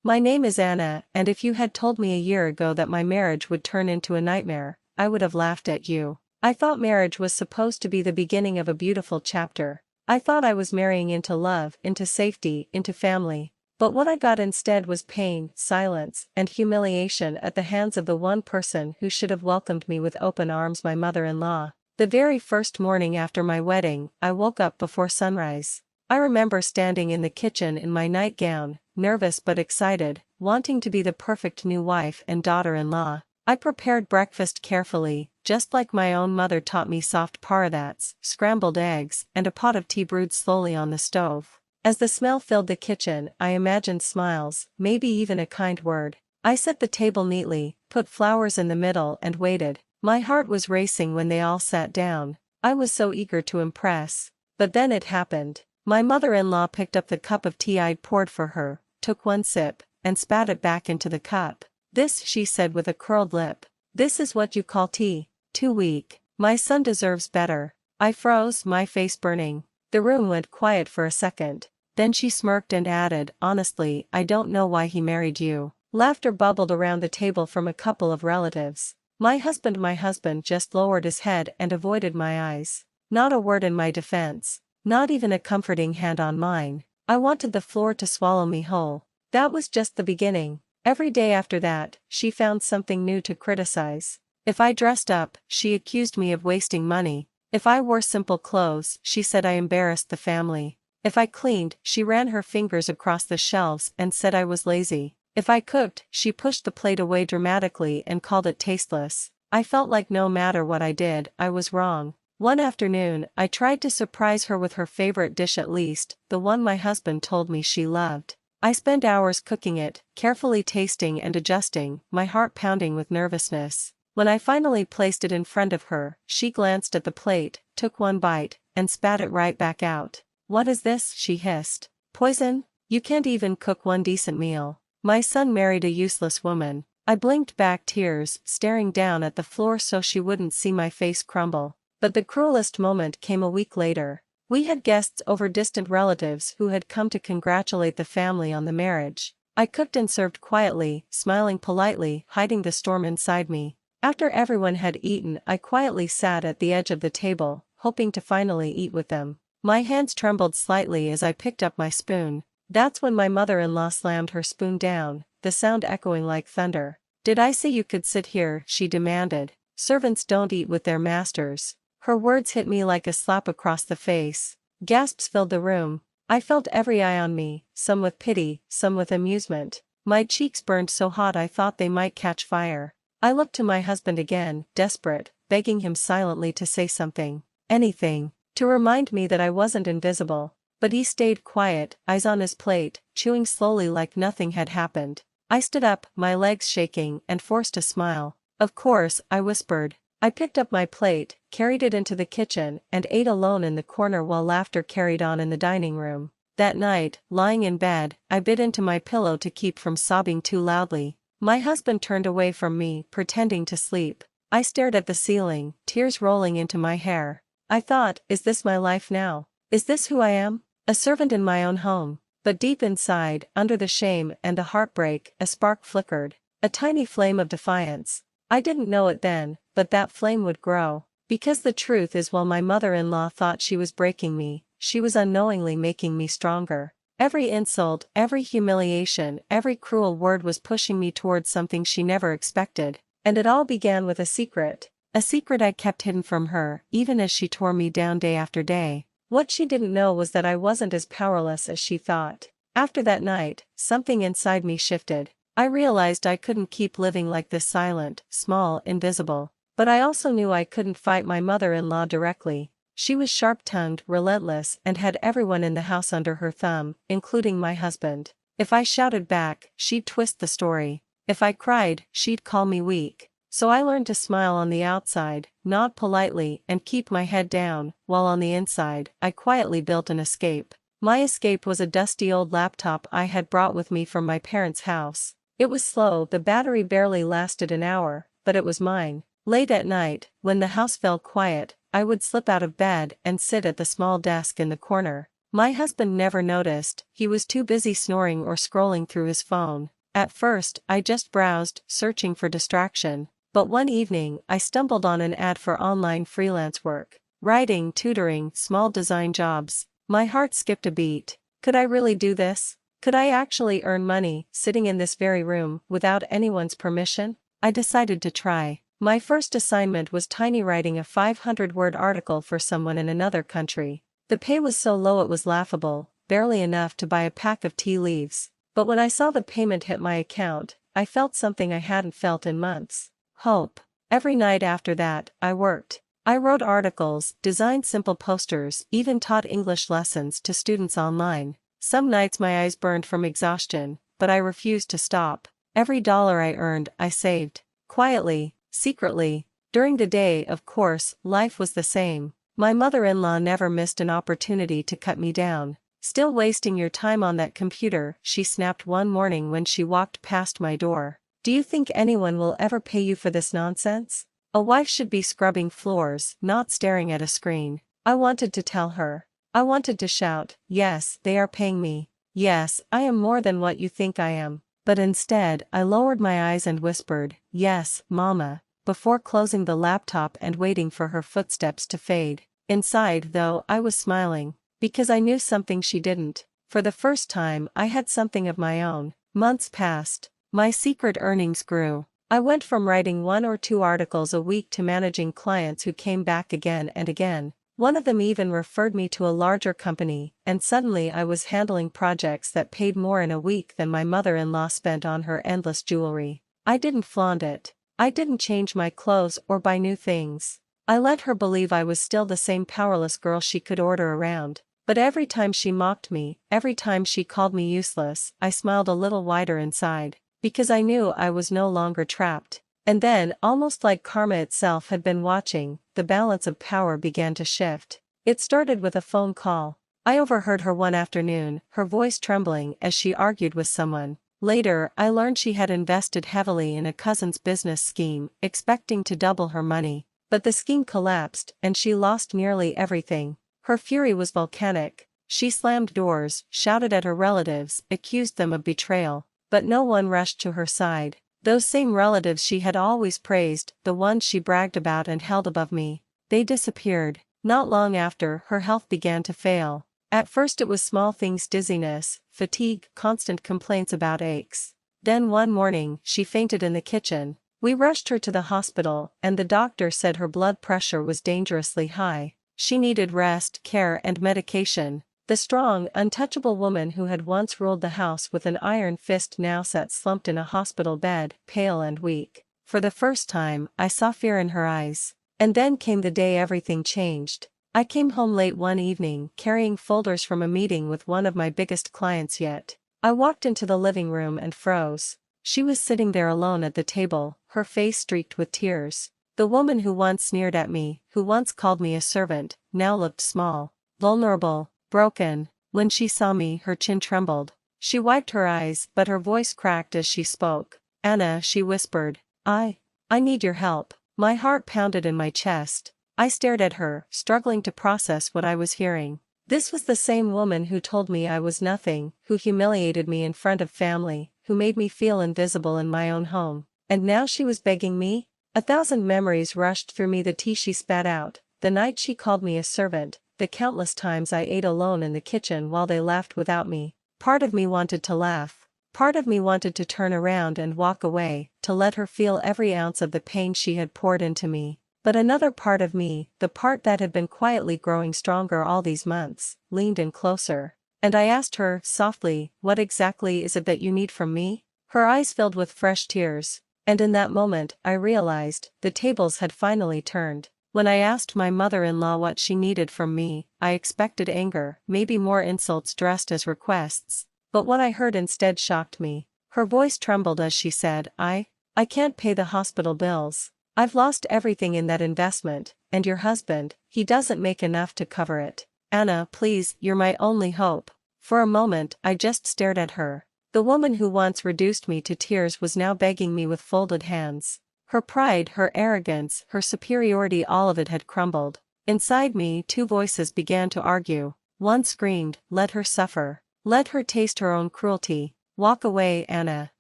My name is Anna, and if you had told me a year ago that my marriage would turn into a nightmare, I would have laughed at you. I thought marriage was supposed to be the beginning of a beautiful chapter. I thought I was marrying into love, into safety, into family. But what I got instead was pain, silence, and humiliation at the hands of the one person who should have welcomed me with open arms, my mother-in-law. The very first morning after my wedding, I woke up before sunrise. I remember standing in the kitchen in my nightgown, nervous but excited, wanting to be the perfect new wife and daughter-in-law. I prepared breakfast carefully, just like my own mother taught me: soft paradats, scrambled eggs, and a pot of tea brewed slowly on the stove. As the smell filled the kitchen, I imagined smiles, maybe even a kind word. I set the table neatly, put flowers in the middle, and waited. My heart was racing when they all sat down. I was so eager to impress. But then it happened. My mother-in-law picked up the cup of tea I'd poured for her, took one sip, and spat it back into the cup. "This," she said with a curled lip. "This is what you call tea? Too weak. My son deserves better." I froze, my face burning. The room went quiet for a second. Then she smirked and added, "Honestly, I don't know why he married you." Laughter bubbled around the table from a couple of relatives. My husband just lowered his head and avoided my eyes. Not a word in my defense. Not even a comforting hand on mine. I wanted the floor to swallow me whole. That was just the beginning. Every day after that, she found something new to criticize. If I dressed up, she accused me of wasting money. If I wore simple clothes, she said I embarrassed the family. If I cleaned, she ran her fingers across the shelves and said I was lazy. If I cooked, she pushed the plate away dramatically and called it tasteless. I felt like no matter what I did, I was wrong. One afternoon, I tried to surprise her with her favorite dish, at least, the one my husband told me she loved. I spent hours cooking it, carefully tasting and adjusting, my heart pounding with nervousness. When I finally placed it in front of her, she glanced at the plate, took one bite, and spat it right back out. "What is this?" she hissed. "Poison? You can't even cook one decent meal. My son married a useless woman." I blinked back tears, staring down at the floor so she wouldn't see my face crumble. But the cruelest moment came a week later. We had guests over, distant relatives who had come to congratulate the family on the marriage. I cooked and served quietly, smiling politely, hiding the storm inside me. After everyone had eaten, I quietly sat at the edge of the table, hoping to finally eat with them. My hands trembled slightly as I picked up my spoon. That's when my mother-in-law slammed her spoon down, the sound echoing like thunder. "Did I say you could sit here?" she demanded. "Servants don't eat with their masters." Her words hit me like a slap across the face. Gasps filled the room. I felt every eye on me, some with pity, some with amusement. My cheeks burned so hot I thought they might catch fire. I looked to my husband again, desperate, begging him silently to say something. Anything. To remind me that I wasn't invisible. But he stayed quiet, eyes on his plate, chewing slowly like nothing had happened. I stood up, my legs shaking, and forced a smile. "Of course," I whispered. I picked up my plate, carried it into the kitchen, and ate alone in the corner while laughter carried on in the dining room. That night, lying in bed, I bit into my pillow to keep from sobbing too loudly. My husband turned away from me, pretending to sleep. I stared at the ceiling, tears rolling into my hair. I thought, is this my life now? Is this who I am? A servant in my own home. But deep inside, under the shame and the heartbreak, a spark flickered. A tiny flame of defiance. I didn't know it then, but that flame would grow. Because the truth is, while my mother-in-law thought she was breaking me, she was unknowingly making me stronger. Every insult, every humiliation, every cruel word was pushing me towards something she never expected. And it all began with a secret. A secret I kept hidden from her, even as she tore me down day after day. What she didn't know was that I wasn't as powerless as she thought. After that night, something inside me shifted. I realized I couldn't keep living like this, silent, small, invisible. But I also knew I couldn't fight my mother-in-law directly. She was sharp-tongued, relentless, and had everyone in the house under her thumb, including my husband. If I shouted back, she'd twist the story. If I cried, she'd call me weak. So I learned to smile on the outside, nod politely, and keep my head down, while on the inside, I quietly built an escape. My escape was a dusty old laptop I had brought with me from my parents' house. It was slow, the battery barely lasted an hour, but it was mine. Late at night, when the house fell quiet, I would slip out of bed and sit at the small desk in the corner. My husband never noticed, he was too busy snoring or scrolling through his phone. At first, I just browsed, searching for distraction. But one evening, I stumbled on an ad for online freelance work. Writing, tutoring, small design jobs. My heart skipped a beat. Could I really do this? Could I actually earn money, sitting in this very room, without anyone's permission? I decided to try. My first assignment was tiny writing a 500-word article for someone in another country. The pay was so low it was laughable, barely enough to buy a pack of tea leaves. But when I saw the payment hit my account, I felt something I hadn't felt in months. Hope. Every night after that, I worked. I wrote articles, designed simple posters, even taught English lessons to students online. Some nights my eyes burned from exhaustion, but I refused to stop. Every dollar I earned, I saved. Quietly, secretly. During the day, of course, life was the same. My mother-in-law never missed an opportunity to cut me down. "Still wasting your time on that computer," she snapped one morning when she walked past my door. "Do you think anyone will ever pay you for this nonsense? A wife should be scrubbing floors, not staring at a screen." I wanted to tell her. I wanted to shout, "Yes, they are paying me. Yes, I am more than what you think I am." But instead, I lowered my eyes and whispered, "Yes, Mama," before closing the laptop and waiting for her footsteps to fade. Inside, though, I was smiling. Because I knew something she didn't. For the first time, I had something of my own. Months passed. My secret earnings grew. I went from writing 1 or 2 articles a week to managing clients who came back again and again. One of them even referred me to a larger company, and suddenly I was handling projects that paid more in a week than my mother-in-law spent on her endless jewelry. I didn't flaunt it. I didn't change my clothes or buy new things. I let her believe I was still the same powerless girl she could order around. But every time she mocked me, every time she called me useless, I smiled a little wider inside, because I knew I was no longer trapped. And then, almost like karma itself had been watching, the balance of power began to shift. It started with a phone call. I overheard her one afternoon, her voice trembling as she argued with someone. Later, I learned she had invested heavily in a cousin's business scheme, expecting to double her money. But the scheme collapsed, and she lost nearly everything. Her fury was volcanic. She slammed doors, shouted at her relatives, accused them of betrayal. But no one rushed to her side. Those same relatives she had always praised, the ones she bragged about and held above me, they disappeared. Not long after, her health began to fail. At first it was small things: dizziness, fatigue, constant complaints about aches. Then one morning, she fainted in the kitchen. We rushed her to the hospital, and the doctor said her blood pressure was dangerously high. She needed rest, care, and medication. The strong, untouchable woman who had once ruled the house with an iron fist now sat slumped in a hospital bed, pale and weak. For the first time, I saw fear in her eyes. And then came the day everything changed. I came home late one evening, carrying folders from a meeting with one of my biggest clients yet. I walked into the living room and froze. She was sitting there alone at the table, her face streaked with tears. The woman who once sneered at me, who once called me a servant, now looked small, vulnerable, broken. When she saw me, her chin trembled. She wiped her eyes, but her voice cracked as she spoke. "Anna," she whispered, I need your help." My heart pounded in my chest. I stared at her, struggling to process what I was hearing. This was the same woman who told me I was nothing, who humiliated me in front of family, who made me feel invisible in my own home. And now she was begging me? 1,000 memories rushed through me: the tea she spat out, the night she called me a servant, the countless times I ate alone in the kitchen while they laughed without me. Part of me wanted to laugh. Part of me wanted to turn around and walk away, to let her feel every ounce of the pain she had poured into me. But another part of me, the part that had been quietly growing stronger all these months, leaned in closer. And I asked her, softly, "What exactly is it that you need from me?" Her eyes filled with fresh tears. And in that moment, I realized, the tables had finally turned. When I asked my mother-in-law what she needed from me, I expected anger, maybe more insults dressed as requests. But what I heard instead shocked me. Her voice trembled as she said, I can't pay the hospital bills. I've lost everything in that investment, and your husband, he doesn't make enough to cover it. Anna, please, you're my only hope." For a moment, I just stared at her. The woman who once reduced me to tears was now begging me with folded hands. Her pride, her arrogance, her superiority, all of it had crumbled. Inside me, 2 voices began to argue. One screamed, "Let her suffer. Let her taste her own cruelty. Walk away, Anna."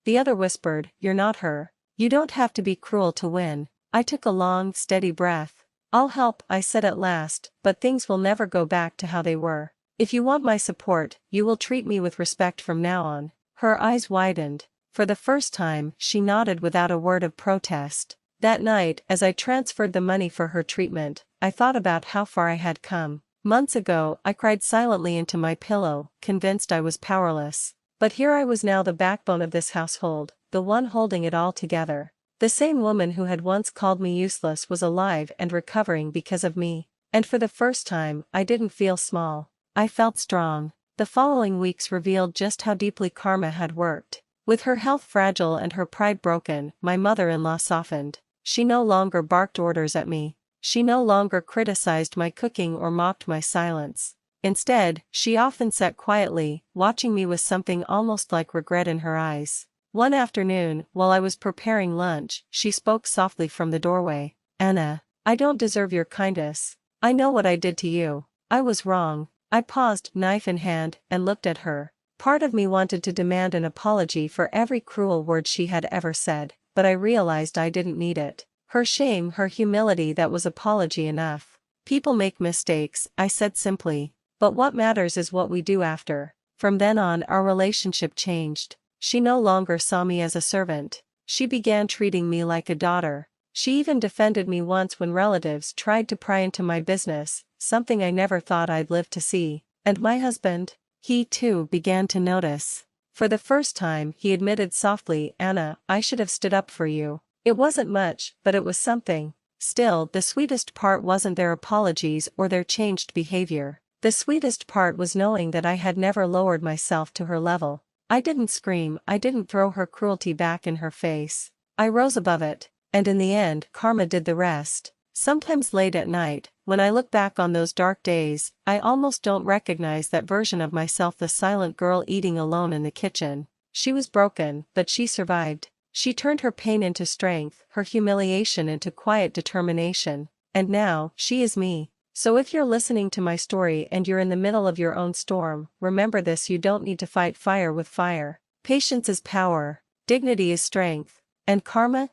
The other whispered, "You're not her. You don't have to be cruel to win." I took a long, steady breath. "I'll help," I said at last, "but things will never go back to how they were. If you want my support, you will treat me with respect from now on." Her eyes widened. For the first time, she nodded without a word of protest. That night, as I transferred the money for her treatment, I thought about how far I had come. Months ago, I cried silently into my pillow, convinced I was powerless. But here I was now, the backbone of this household, the one holding it all together. The same woman who had once called me useless was alive and recovering because of me. And for the first time, I didn't feel small. I felt strong. The following weeks revealed just how deeply karma had worked. With her health fragile and her pride broken, my mother-in-law softened. She no longer barked orders at me. She no longer criticized my cooking or mocked my silence. Instead, she often sat quietly, watching me with something almost like regret in her eyes. One afternoon, while I was preparing lunch, she spoke softly from the doorway. "Anna, I don't deserve your kindness. I know what I did to you. I was wrong." I paused, knife in hand, and looked at her. Part of me wanted to demand an apology for every cruel word she had ever said, but I realized I didn't need it. Her shame, her humility, that was apology enough. "People make mistakes," I said simply. "But what matters is what we do after." From then on, our relationship changed. She no longer saw me as a servant. She began treating me like a daughter. She even defended me once when relatives tried to pry into my business, something I never thought I'd live to see. And my husband? He too began to notice. For the first time, he admitted softly, "Anna, I should have stood up for you." It wasn't much, but it was something. Still, the sweetest part wasn't their apologies or their changed behavior. The sweetest part was knowing that I had never lowered myself to her level. I didn't scream, I didn't throw her cruelty back in her face. I rose above it. And in the end, karma did the rest. Sometimes late at night, when I look back on those dark days, I almost don't recognize that version of myself, the silent girl eating alone in the kitchen. She was broken, but she survived. She turned her pain into strength, her humiliation into quiet determination. And now, she is me. So if you're listening to my story and you're in the middle of your own storm, remember this: you don't need to fight fire with fire. Patience is power. Dignity is strength. And karma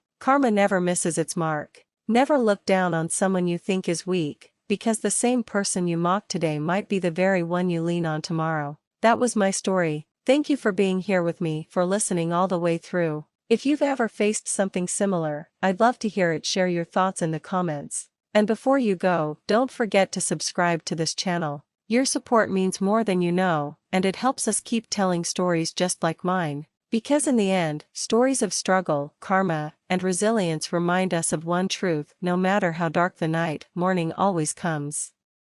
never misses its mark. Never look down on someone you think is weak, because the same person you mock today might be the very one you lean on tomorrow. That was my story. Thank you for being here with me, for listening all the way through. If you've ever faced something similar, I'd love to hear it. Share your thoughts in the comments. And before you go, don't forget to subscribe to this channel. Your support means more than you know, and it helps us keep telling stories just like mine. Because in the end, stories of struggle, karma, and resilience remind us of one truth: no matter how dark the night, morning always comes.